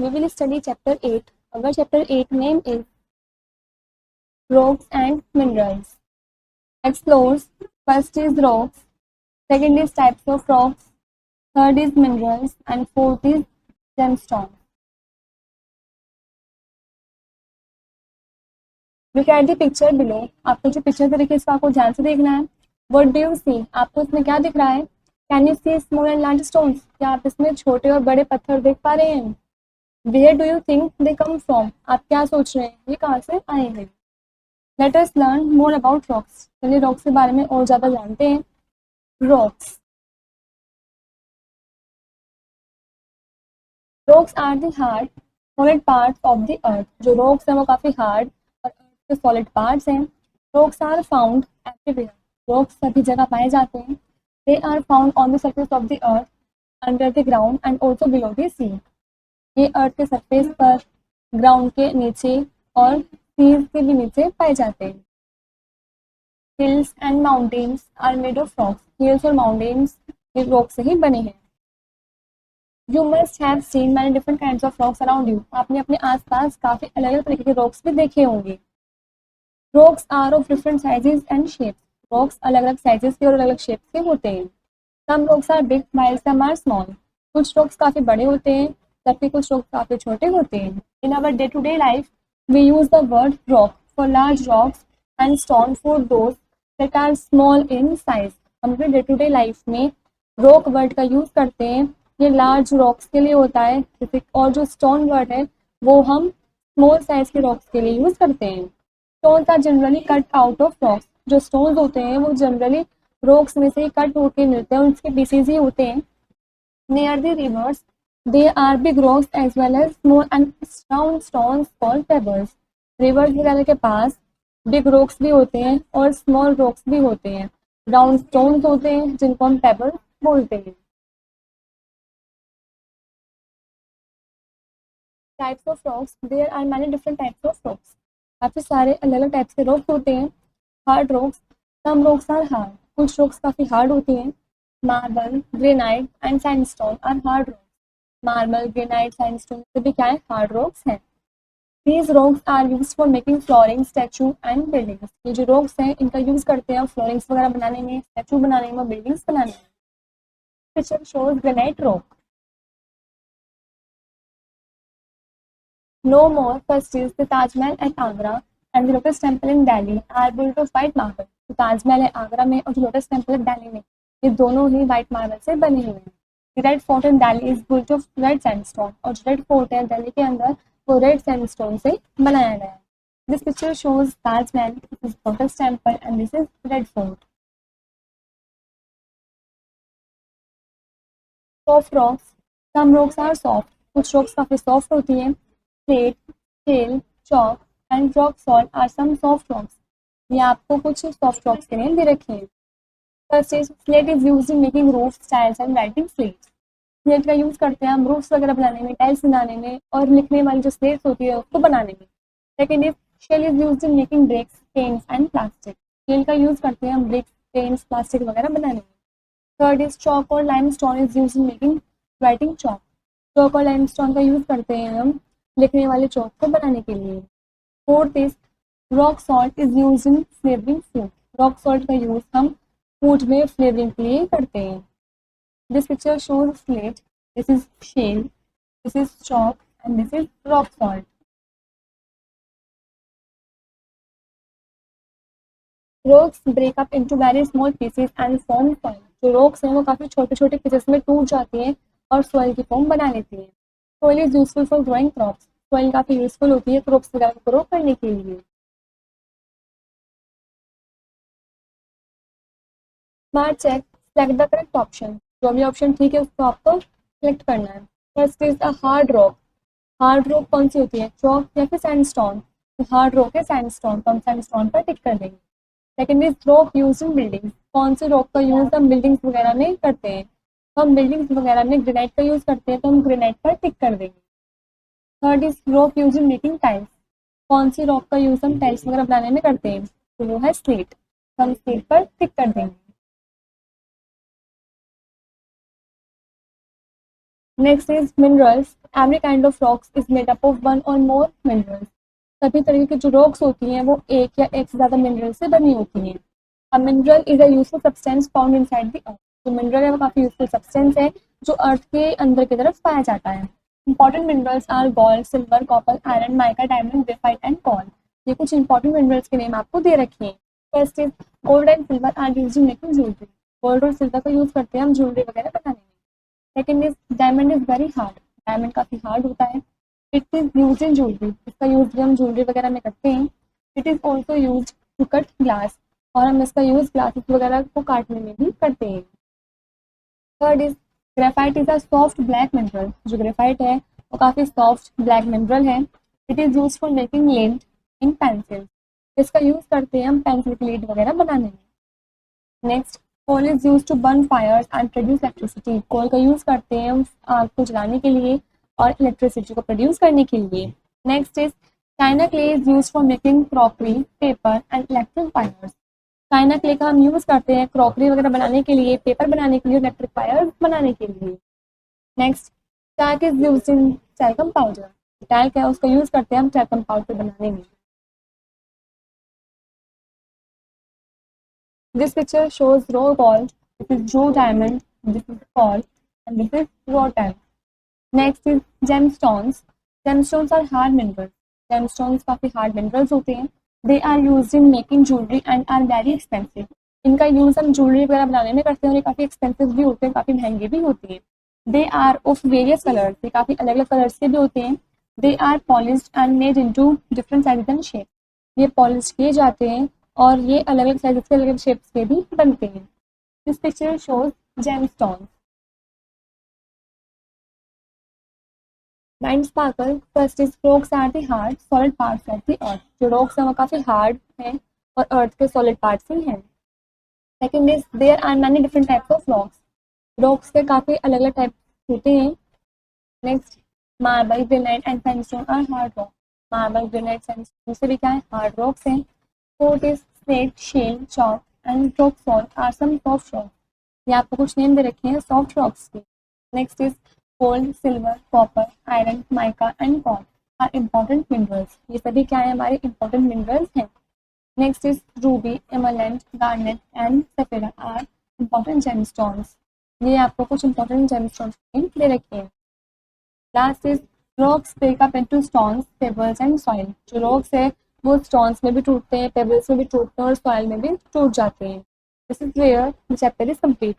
we will study chapter 8. Our chapter 8 name is Rocks and Minerals. Explores. First is rocks, second is types of rocks, third is minerals, and fourth is gemstone. Look at the picture below. आपको जो picture दिख रही है इसको आपको ध्यान से देखना है. What do you see? आपको इसमें क्या दिख रहा है? Can you see small and large stones? क्या आप इसमें छोटे और बड़े पत्थर देख पा रहे हैं? Where do you think they come from? आप क्या सोच रहे हैं ये कहाँ से आए हैं? Let us learn more about rocks. चलिए रॉक्स के बारे में और ज़्यादा जानते हैं. Rocks. Rocks are the hard, solid parts of the earth. जो rocks हैं वो काफ़ी hard और earth के solid parts हैं. Rocks are found everywhere. Rocks सभी जगह पाए जाते हैं. They are found on the surface of the earth, under the ground and also below the sea. ये अर्थ के सरफेस पर, ग्राउंड के नीचे और सीज के भी नीचे पाए जाते हैं. Hills and mountains are made of rocks. Hills और माउंटेन्स ये रॉक से ही बने हैं. You must have seen many different kinds of rocks around you. आपने अपने आसपास काफी अलग अलग तरीके के रॉक्स भी देखे होंगे. Rocks are of different sizes and shapes. Rocks अलग अलग साइजेस के और अलग अलग शेप्स के होते हैं. Some rocks are big while some are small. कुछ रॉक्स काफी बड़े होते हैं जबकि कुछ रॉक्स काफी छोटे होते हैं. In our day to day life we use the word rock for large rocks and stone for those that are small in size. हम अपने डे टू डे लाइफ में रॉक वर्ड का यूज करते हैं. ये लार्ज रॉक्स के लिए होता है जैसे, और जो स्टोन वर्ड है वो हम स्मॉल साइज के रॉक्स के लिए यूज करते हैं. Stones are generally cut out of rocks. जो स्टोन्स होते हैं वो जनरली रॉक्स में से ही कट होके मिलते हैं, उनके पीसेज ही होते हैं. Near the reverse they are big rocks as well as small and round stones called pebbles. Reverse वगैरह के पास बिग रॉक्स भी होते हैं और स्मॉल रॉक्स भी होते हैं. राउंड स्टोन्स होते हैं जिनको हम पेबल बोलते हैं. Types of rocks. There are many different types of rocks. काफ़ी सारे अलग अलग टाइप्स के रॉक्स होते हैं. Hard rocks. Some rocks are hard. कुछ रॉक्स काफ़ी हार्ड होती हैं. Marble, granite and sandstone are hard rocks. Marble, granite, sandstone सभी क्या है? हार्ड रॉक्स हैं. These rocks are used for making flooring, statue and buildings. ये जो rocks हैं इनका यूज करते हैं फ्लोरिंग्स वगैरह बनाने में, स्टैचू बनाने में, बिल्डिंग्स बनाने में. Picture shows granite rock. No more. First is the Taj Mahal at Agra and the Lotus Temple in Delhi are built of white marble. तो ताजमहल है आगरा में और जो लोटस टेम्पल है दिल्ली में, ये दोनों ही व्हाइट मार्बल से बने हुए हैं. Red Fort in Delhi is built of red sandstone. और जो रेड फोर्ट है दिल्ली के अंदर वो रेड सैंडस्टोन से बनाया गया है. This picture shows Taj Mahal, this is Lotus Temple and this is Red Fort. Soft rocks. Some rocks are soft. कुछ रॉक्स काफी सॉफ्ट होती हैं. Slate, shale, chalk and rock salt are some soft rocks. ये आपको कुछ सॉफ्ट रॉक्स के name दे रखे हैं. First is slate is used in making roofs, tiles and writing slates. Slate का यूज करते हैं हम रूफ्स वगैरह बनाने में, टाइल्स बनाने में और लिखने वाली जो स्लेट्स होती है उसको बनाने में. Second is shale is used in making bricks, paints and plastic. Shale का यूज करते हैं हम ब्रिक्स, पेंट्स, प्लास्टिक वगैरह बनाने में. थर्ड इज चॉक और limestone is used in making writing chalk. Chalk और लाइमस्टोन का यूज करते हैं हम लिखने वाले चॉक को बनाने के लिए. Fourth is rock salt is used in flavouring food. Rock salt का यूज हम फूड में फ्लेवरिंग के लिए करते हैं. This picture shows slate. This is shale. This is chalk, and this is rock salt. Rocks break up into very small pieces and form soil. जो rocks हैं वो काफी छोटे छोटे पीसेस में टूट जाती हैं और soil की फॉर्म बना लेती हैं. Soil is useful for growing crops. Soil काफी यूजफुल होती है क्रॉप्स वगैरह को ग्रो करने के लिए. Smart check. Select the correct option. जो भी ऑप्शन ठीक है उसको आपको सेलेक्ट करना है. First is a hard rock. Hard rock कौन सी होती है? चॉक या फिर सैंडस्टोन. तो हार्ड रॉक है सैंडस्टोन, तो हम सैंडस्टोन पर टिक कर देंगे. Second is rock use in buildings. कौन सी रॉक का यूज हम बिल्डिंग्स वगैरह में करते हैं? तो हम बिल्डिंग्स वगैरह में ग्रेनाइट का यूज करते हैं, तो हम ग्रेनाइट पर टिक कर देंगे. Third is rock use in making tiles. कौन सी रॉक का यूज हम टाइल्स वगैरह बनाने में करते हैं? तो वो है स्लेट, तो हम स्लेट पर टिक कर देंगे. Next is minerals. Every kind of rocks is made up of one और मोर मिनरल्स। सभी तरीके की जो रॉक्स होती हैं वो एक या एक से ज़्यादा मिनरल से बनी होती हैं। A mineral is a useful substance found inside the earth. जो मिनरल है वो काफ़ी यूजफुल सब्सटेंस है जो अर्थ के अंदर की तरफ पाया जाता है। Important minerals are gold, silver, copper, iron, mica, diamond, graphite and coal. ये कुछ इंपॉर्टेंट मिनरल्स के नेम आपको दे रखे हैं। First is gold and silver are used in making jewellery. Gold और सिल्वर का यूज करते हैं हम ज्वेलरी वगैरह बनाने में। Second is diamond is very hard. Diamond काफ़ी हार्ड होता है। It is use in jewellery. इसका यूज भी हम ज्वेलरी वगैरह में करते हैं। It is also use to cut glass. और हम इसका यूज ग्लासेस वगैरह को काटने में भी करते हैं। Third is graphite is a soft black mineral. जो ग्रेफाइट है वो काफ़ी सॉफ्ट ब्लैक मिनरल है। It is use for making lead in pencil. इसका यूज करते हैं हम पेंसिल की लीड वगैरह बनाने में। Next, coal is use to burn fires and produce electricity. Coal का यूज करते हैं हम आग को जलाने के लिए और इलेक्ट्रिसिटी को प्रोड्यूस करने के लिए। Next is China clay is use for making crockery, paper and electric wires. China clay का हम यूज करते हैं क्रॉकरी वगैरह बनाने के लिए, पेपर बनाने के लिए, इलेक्ट्रिक वायर्स बनाने के लिए। Next, talc is use in talcum powder. Talc है उसका यूज करते हैं हम टैल्कम पाउडर बनाने में। This picture shows raw gold. This is raw diamond. This is gold, and this is raw talc. Next is gemstones. Gemstones are hard minerals. Gemstones काफी hard minerals होते हैं. They are used in making jewelry and are very expensive. इनका use हम jewellery वगैरह बनाने में करते हैं और ये काफी एक्सपेंसिव भी होते हैं, काफी महंगे भी होते हैं. They are of various colors. ये काफी अलग अलग कलर्स के भी होते हैं. They are polished and made into different sizes and shapes. ये पॉलिश किए जाते हैं और ये अलग अलग साइजेस के अलग अलग शेप्स के भी बनते हैं. This picture shows gemstones. Nine sparkle. First is rocks are the hard solid parts of the earth. जो रॉक्स हैं वो काफ़ी हार्ड हैं और अर्थ के सॉलिड पार्ट्स ही हैं. Second is there are many different types of rocks. Rocks के काफ़ी अलग अलग टाइप होते हैं. Next, marble, granite and sandstone are hard rock. Marble, granite, sandstone से भी क्या है, हार्ड रॉक्स हैं. Fourth is slate, shale, chalk and rock salt are some soft rocks. ये आपको कुछ नेम दे रखे हैं सॉफ्ट रॉक्स के. Next is gold, silver, copper, iron, mica and call our important minerals. ये सभी क्या है, हमारे इम्पॉर्टेंट मिनरल्स हैं. Next is ruby, emerald, garnet and sapphire are important gemstones. ये आपको कुछ इम्पॉर्टेंट जेमस्टोन्स दे रखे हैं. Last is rocks break up into stones, pebbles and soil. जो रॉक्स है वो स्टोन्स में भी टूटते हैं, पेबल्स में भी टूटते हैं और सॉइल में भी टूट जाते हैं. This is where the chapter is complete.